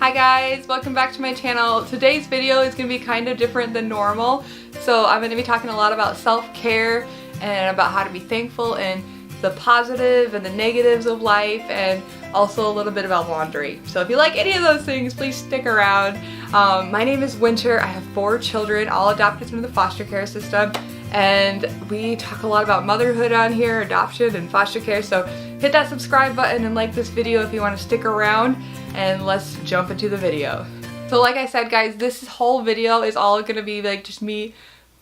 Hi guys, welcome back to my channel. Today's video is going to be kind of different than normal. So I'm going to be talking a lot about self-care and about how to be thankful and the positive and the negatives of life, and also a little bit about laundry. So if you like any of those things, please stick around. My name is Winter. I have 4 children, all adopted through the foster care system. And we talk a lot about motherhood on here, adoption and foster care. So hit that subscribe button and like this video if you want to stick around, and let's jump into the video. So like I said guys, this whole video is all going to be like just me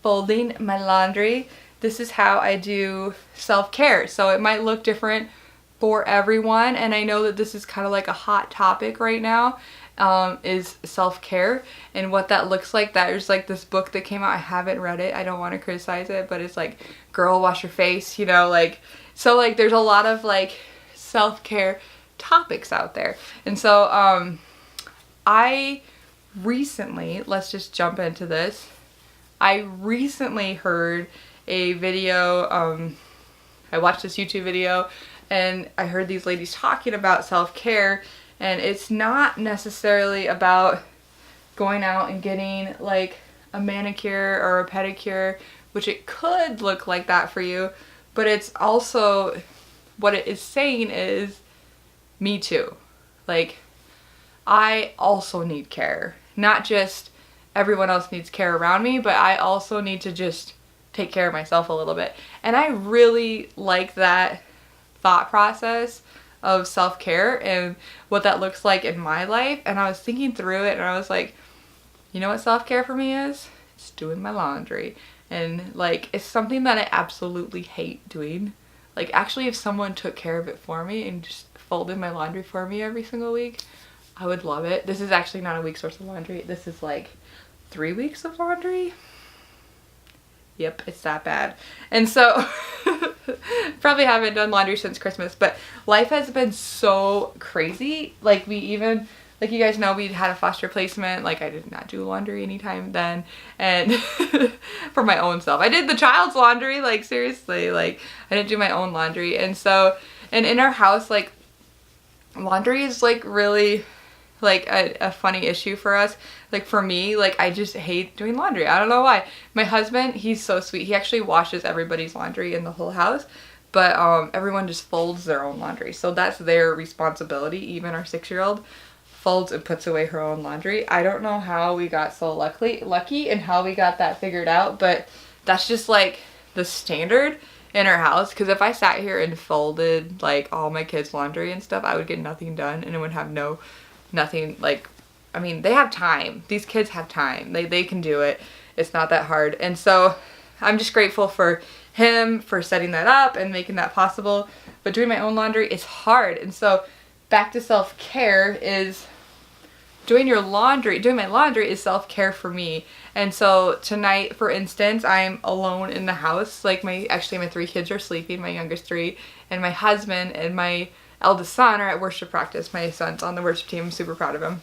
folding my laundry. This is how I do self-care. So it might look different for everyone, and I know that this is kind of like a hot topic right now. Is self-care and what that looks like. There's like this book that came out. I haven't read it. I don't want to criticize it, but it's like Girl Wash Your Face, you know, like, so like there's a lot of like self-care topics out there. And so I recently, let's just jump into this. I recently heard a video, I watched this YouTube video and I heard these ladies talking about self-care. And it's not necessarily about going out and getting like a manicure or a pedicure, which it could look like that for you, but it's also, what it is saying is, me too. Like, I also need care. Not just everyone else needs care around me, but I also need to just take care of myself a little bit. And I really like that thought process of self-care and what that looks like in my life. And I was thinking through it and I was like, you know what self-care for me is? It's doing my laundry. And like, it's something that I absolutely hate doing. Like, actually, if someone took care of it for me and just folded my laundry for me every single week, I would love it. This is actually not a week's worth of laundry. This is like 3 weeks of laundry. Yep, it's that bad. And so probably haven't done laundry since Christmas, but life has been so crazy. Like, we even, like, you guys know, we had a foster placement. Like, I did not do laundry anytime then, and for my own self. I did the child's laundry, like, seriously, like, I didn't do my own laundry. And so, and in our house, like, laundry is like really like a funny issue for us. Like, for me, like, I just hate doing laundry. I don't know why. My husband, he's so sweet. He actually washes everybody's laundry in the whole house, but everyone just folds their own laundry. So that's their responsibility. Even our 6-year-old folds and puts away her own laundry. I don't know how we got so lucky and how we got that figured out, but that's just like the standard in our house. Because if I sat here and folded like all my kids' laundry and stuff, I would get nothing done, and it would have nothing, like, I mean, they have time. These kids have time. They can do it. It's not that hard. And so I'm just grateful for him for setting that up and making that possible. But doing my own laundry is hard. And so back to self-care is doing my laundry is self-care for me. And so tonight, for instance, I'm alone in the house. Like, my 3 kids are sleeping, my youngest 3, and my husband and my eldest son are at worship practice. My son's on the worship team. I'm super proud of him.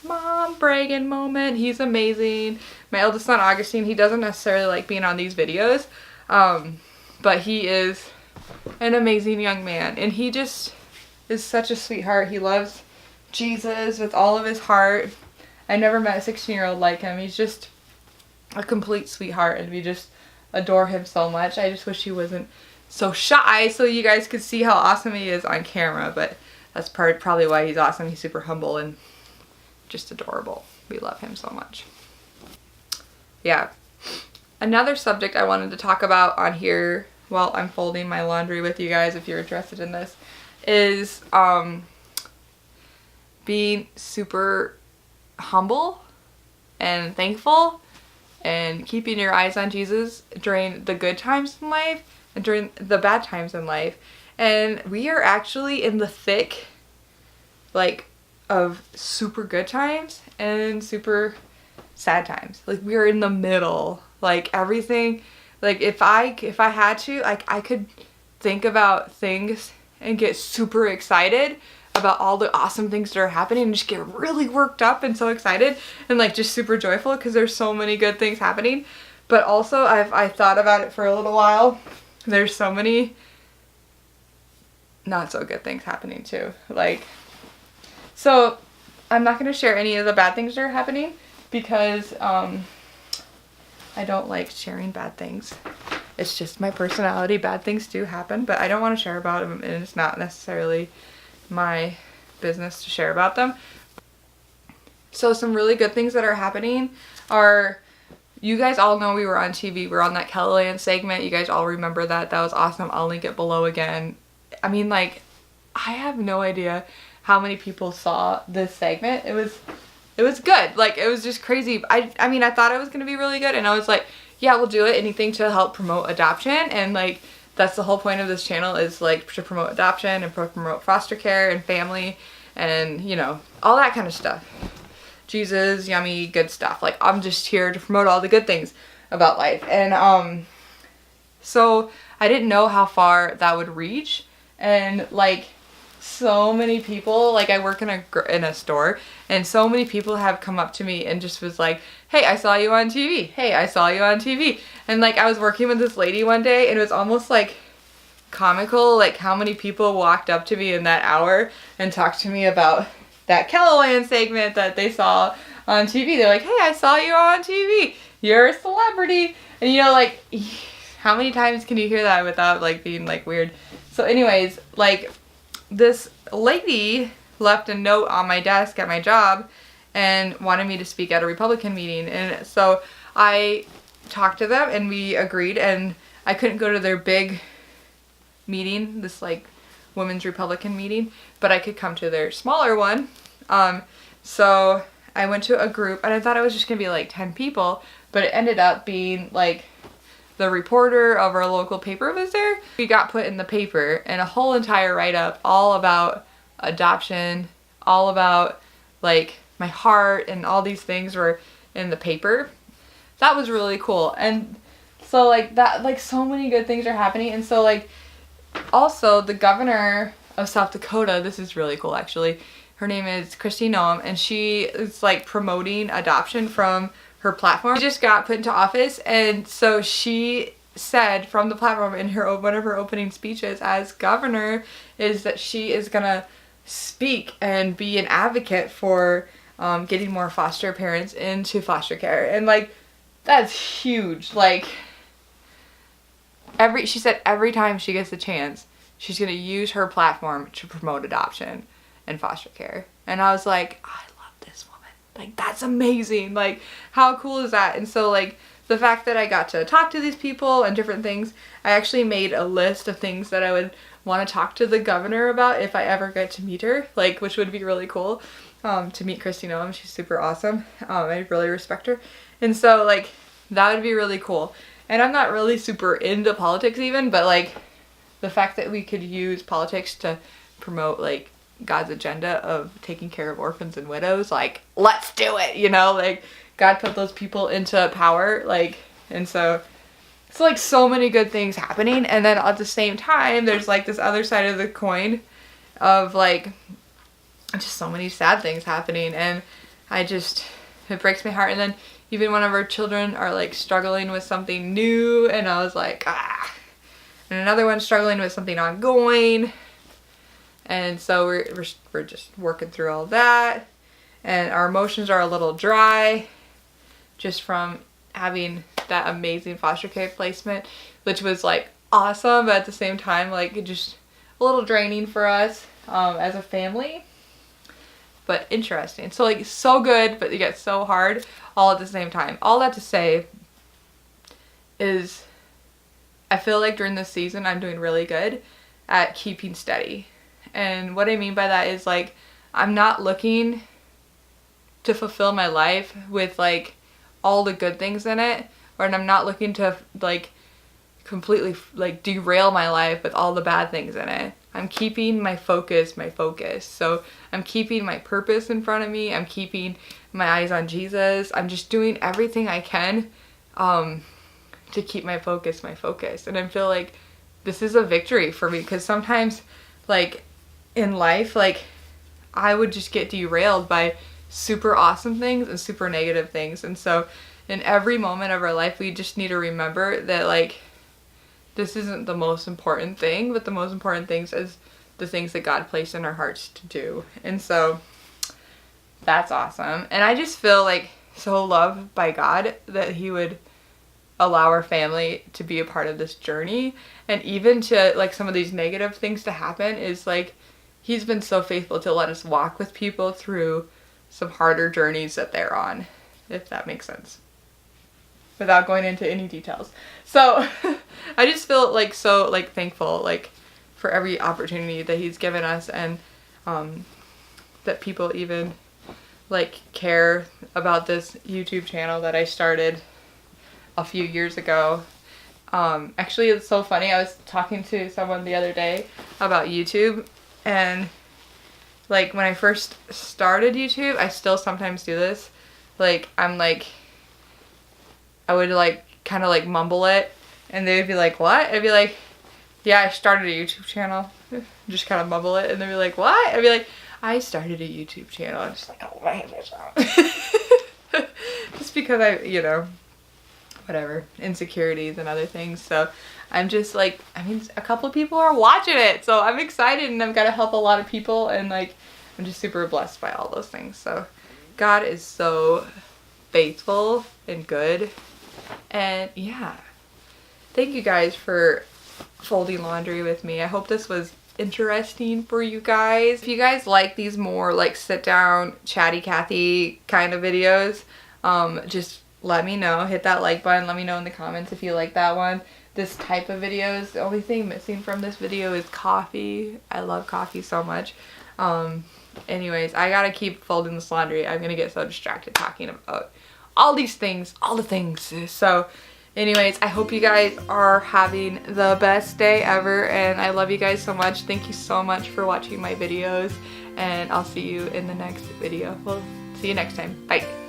Mom bragging moment. He's amazing. My eldest son, Augustine, he doesn't necessarily like being on these videos, but he is an amazing young man, and he just is such a sweetheart. He loves Jesus with all of his heart. I never met a 16-year-old like him. He's just a complete sweetheart, and we just adore him so much. I just wish he wasn't so shy so you guys could see how awesome he is on camera, but that's probably why he's awesome. He's super humble and just adorable. We love him so much. Yeah. Another subject I wanted to talk about on here while I'm folding my laundry with you guys, if you're interested in this, is being super humble and thankful and keeping your eyes on Jesus during the good times in life and during the bad times in life. And we are actually in the thick, like, of super good times and super sad times. Like, we are in the middle. Like, everything, like, if I had to, like, I could think about things and get super excited about all the awesome things that are happening and just get really worked up and so excited and like just super joyful because there's so many good things happening. But also I thought about it for a little while. There's so many not so good things happening too. Like, so I'm not going to share any of the bad things that are happening because I don't like sharing bad things. It's just my personality. Bad things do happen, but I don't want to share about them, and it's not necessarily my business to share about them. So some really good things that are happening are, you guys all know we were on TV. We were on that Kellyland segment. You guys all remember that. That was awesome. I'll link it below again. I mean, like, I have no idea how many people saw this segment. It was good. Like, it was just crazy. I mean, I thought it was going to be really good, and I was like, yeah, we'll do it. Anything to help promote adoption. And like, that's the whole point of this channel, is like to promote adoption and promote foster care and family and, you know, all that kind of stuff. Jesus, yummy, good stuff. Like, I'm just here to promote all the good things about life. And so I didn't know how far that would reach. And like, so many people, like, I work in a store, and so many people have come up to me and just was like, hey, I saw you on TV. Hey, I saw you on TV. And like, I was working with this lady one day, and it was almost like comical, like how many people walked up to me in that hour and talked to me about that Kellyland segment that they saw on TV. They're like, hey, I saw you on TV. You're a celebrity. And you know, like, how many times can you hear that without like being like weird? So anyways, like, this lady left a note on my desk at my job and wanted me to speak at a Republican meeting. And so I talked to them and we agreed, and I couldn't go to their big meeting, this like women's Republican meeting, but I could come to their smaller one. So I went to a group, and I thought it was just gonna be like 10 people, but it ended up being like the reporter of our local paper was there. We got put in the paper, and a whole entire write-up all about adoption, all about like my heart, and all these things were in the paper. That was really cool. And so like that, like, so many good things are happening. And so like, also the governor of South Dakota, this is really cool actually, her name is Kristi Noem, and she is like promoting adoption from her platform. She just got put into office, and so she said from the platform in her one of her opening speeches as governor is that she is gonna speak and be an advocate for getting more foster parents into foster care. And like, that's huge. Like, she said every time she gets a chance, she's gonna use her platform to promote adoption and foster care. And I was like, I love this woman. Like, that's amazing. Like, how cool is that? And so like, the fact that I got to talk to these people and different things, I actually made a list of things that I would want to talk to the governor about if I ever get to meet her, like, which would be really cool, to meet Kristi Noem. She's super awesome. I really respect her. And so like, that would be really cool. And I'm not really super into politics even, but like, the fact that we could use politics to promote like God's agenda of taking care of orphans and widows, like, let's do it, you know? Like, God put those people into power, like, and so like, so many good things happening. And then at the same time, there's like this other side of the coin of like, just so many sad things happening, and it breaks my heart. And then even one of our children are like struggling with something new, and I was like, ah. And another one's struggling with something ongoing. And so we're just working through all that, and our emotions are a little dry just from having that amazing foster care placement, which was like awesome, but at the same time, like, just a little draining for us as a family, but interesting. So like, so good, but it gets so hard all at the same time. All that to say is, I feel like during this season I'm doing really good at keeping steady. And what I mean by that is like, I'm not looking to fulfill my life with like all the good things in it, or I'm not looking to like completely like derail my life with all the bad things in it. I'm keeping my focus. So I'm keeping my purpose in front of me. I'm keeping my eyes on Jesus. I'm just doing everything I can to keep my focus. And I feel like this is a victory for me, because sometimes like in life, like, I would just get derailed by super awesome things and super negative things. And so in every moment of our life, we just need to remember that like, this isn't the most important thing, but the most important things is the things that God placed in our hearts to do. And so That's awesome. And I just feel like so loved by God that he would allow our family to be a part of this journey, and even to like some of these negative things to happen is like he's been so faithful to let us walk with people through some harder journeys that they're on, if that makes sense, without going into any details. So I just feel like so like thankful like for every opportunity that he's given us, and that people even like care about this YouTube channel that I started a few years ago. Actually, it's so funny. I was talking to someone the other day about YouTube, and like when I first started YouTube, I still sometimes do this. Like I would like kind of like mumble it, and they would be like, "What?" I'd be like, "Yeah, I started a YouTube channel." Just kind of mumble it, and they'd be like, "What?" I'd be like, "I started a YouTube channel." I'm just like, "Oh my gosh." Just because I, you know, whatever, insecurities and other things. So I'm just like, I mean, a couple of people are watching it, so I'm excited, and I've got to help a lot of people, and like I'm just super blessed by all those things. So God is so faithful and good. And yeah, thank you guys for folding laundry with me. I hope this was interesting for you guys. If you guys like these more like sit down chatty Cathy kind of videos, just let me know. Hit that like button. Let me know in the comments if you like that one. This type of videos, the only thing missing from this video is coffee. I love coffee so much. Anyways, I gotta keep folding this laundry. I'm gonna get so distracted talking about all these things, all the things. So anyways, I hope you guys are having the best day ever, and I love you guys so much. Thank you so much for watching my videos, and I'll see you in the next video. We'll see you next time. Bye.